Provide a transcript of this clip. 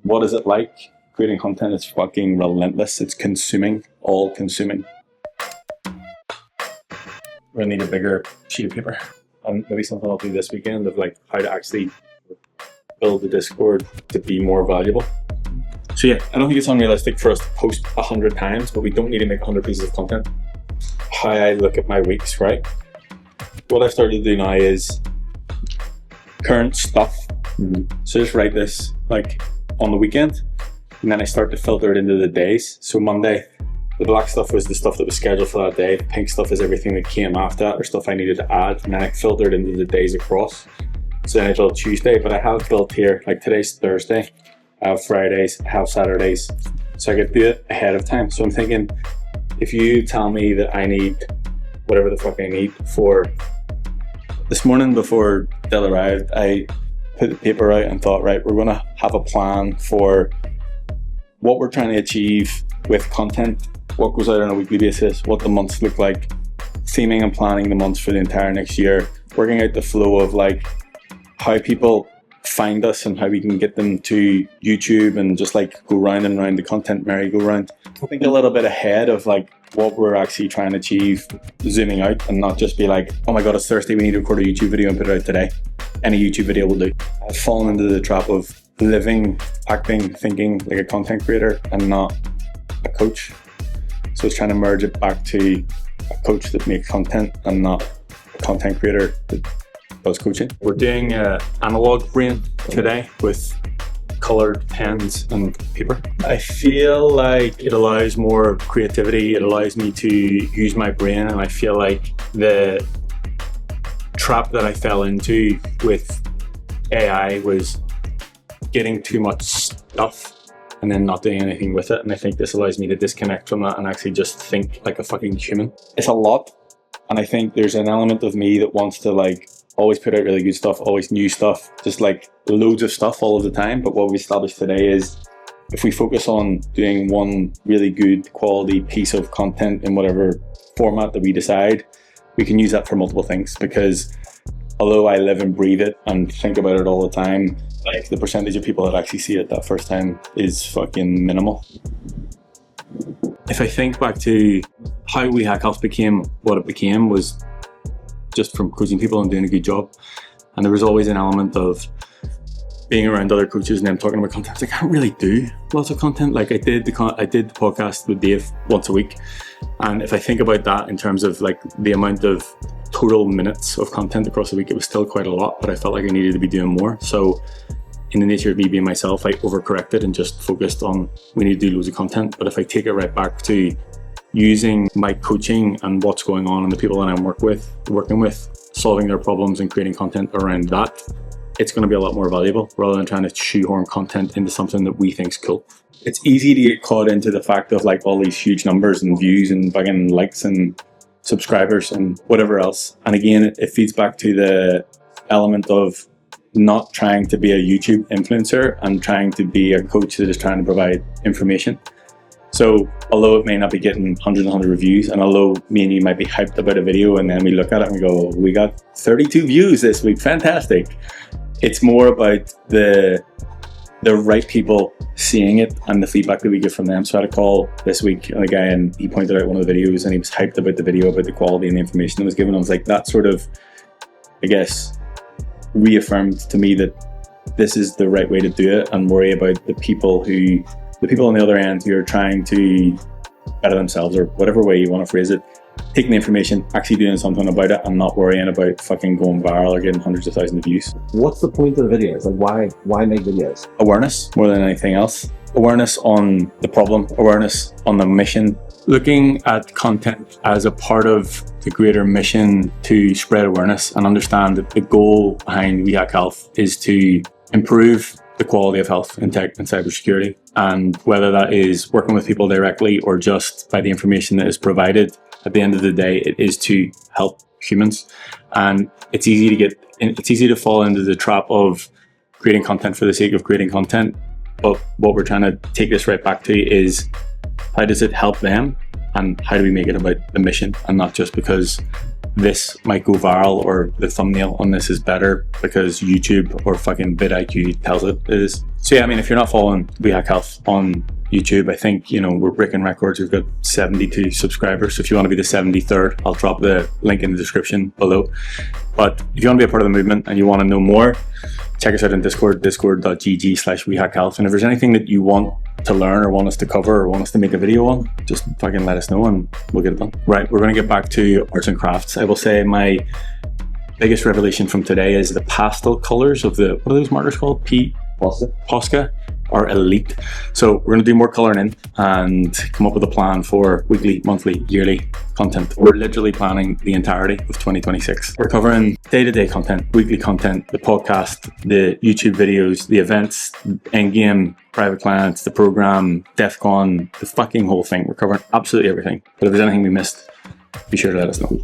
What is it like? Creating content is fucking relentless. It's consuming, all consuming. We're gonna need a bigger sheet of paper. And maybe something I'll do this weekend of like how to actually build the Discord to be more valuable. So yeah, I don't think it's unrealistic for us to post 100 times, but we don't need to make 100 pieces of content. How I look at my weeks, right? What I've started to do now is current stuff. So just write this like on the weekend, and then I start to filter it into the days. So Monday, the black stuff was the stuff that was scheduled for that day. The pink stuff is everything that came after that or stuff I needed to add, and then I filtered into the days across. So then until Tuesday, but I have built here, like today's Thursday, I have Fridays, I have Saturdays, so I could do it ahead of time. So I'm thinking, if you tell me that I need whatever the fuck I need for this morning before Dell arrived, I put the paper out and thought, right, we're gonna have a plan for what we're trying to achieve with content, what goes out on a weekly basis, what the months look like, theming and planning the months for the entire next year, working out the flow of like how people find us and how we can get them to YouTube and just like go round and round the content merry-go-round. I think a little bit ahead of like what we're actually trying to achieve, zooming out and not just be like, oh my god, it's Thursday, we need to record a YouTube video and put it out today. Any YouTube video will do. I've fallen into the trap of living, acting, thinking like a content creator and not a coach. So it's trying to merge it back to a coach that makes content and not a content creator that does coaching. We're doing analog brain today with colored pens and paper. I feel like it allows more creativity. It allows me to use my brain, and I feel like the trap that I fell into with AI was getting too much stuff and then not doing anything with it. And I think this allows me to disconnect from that and actually just think like a fucking human. It's a lot. And I think there's an element of me that wants to like always put out really good stuff, always new stuff, just like loads of stuff all of the time. But what we established today is if we focus on doing one really good quality piece of content in whatever format that we decide, we can use that for multiple things. Because although I live and breathe it and think about it all the time, like the percentage of people that actually see it that first time is fucking minimal. If I think back to how We Hack Health became what it became was just from coaching people and doing a good job. And there was always an element of being around other coaches and them talking about content. Like, I can't really do lots of content. Like I did the podcast with Dave once a week. And if I think about that in terms of like the amount of total minutes of content across the week, it was still quite a lot, but I felt like I needed to be doing more. So in the nature of me being myself, I overcorrected and just focused on we need to do loads of content. But if I take it right back to using my coaching and what's going on and the people that I'm working with, solving their problems and creating content around that, it's going to be a lot more valuable rather than trying to shoehorn content into something that we think is cool. It's easy to get caught into the fact of like all these huge numbers and views and fucking likes and subscribers and whatever else. And again, it feeds back to the element of not trying to be a YouTube influencer and trying to be a coach that is trying to provide information. So although it may not be getting hundreds and hundreds of reviews, and although me and you might be hyped about a video and then we look at it and we go, we got 32 views this week, fantastic. It's more about the right people seeing it and the feedback that we get from them. So I had a call this week on a guy and he pointed out one of the videos and he was hyped about the video, about the quality and the information that was given. I was like, that sort of, I guess, reaffirmed to me that this is the right way to do it and worry about the people on the other end who are trying to better themselves or whatever way you want to phrase it, taking the information, actually doing something about it and not worrying about fucking going viral or getting hundreds of thousands of views. What's the point of the videos? Like why make videos? Awareness more than anything else. Awareness on the problem, awareness on the mission. Looking at content as a part of the greater mission to spread awareness and understand that the goal behind We Hack Health is to improve the quality of health in tech and cybersecurity. And whether that is working with people directly or just by the information that is provided, at the end of the day, it is to help humans. And it's easy to fall into the trap of creating content for the sake of creating content. But what we're trying to take this right back to is how does it help them and how do we make it about the mission and not just because this might go viral or the thumbnail on this is better because YouTube or fucking vidIQ tells it is. So yeah, I mean, if you're not following We Hack Health on YouTube, I think, you know, we're breaking records. We've got 72 subscribers. So if you want to be the 73rd, I'll drop the link in the description below. But if you want to be a part of the movement and you want to know more, check us out on Discord, discord.gg/WeHackHealth. And if there's anything that you want to learn or want us to cover or want us to make a video on, just fucking let us know and we'll get it done. Right, we're going to get back to arts and crafts. I will say my biggest revelation from today is the pastel colors of the, what are those markers called? Posca are elite. So we're going to do more colouring in and come up with a plan for weekly, monthly, yearly content. We're literally planning the entirety of 2026. We're covering day-to-day content, weekly content, the podcast, the YouTube videos, the events, endgame, private clients, the program, DEF CON, the fucking whole thing. We're covering absolutely everything. But if there's anything we missed, be sure to let us know.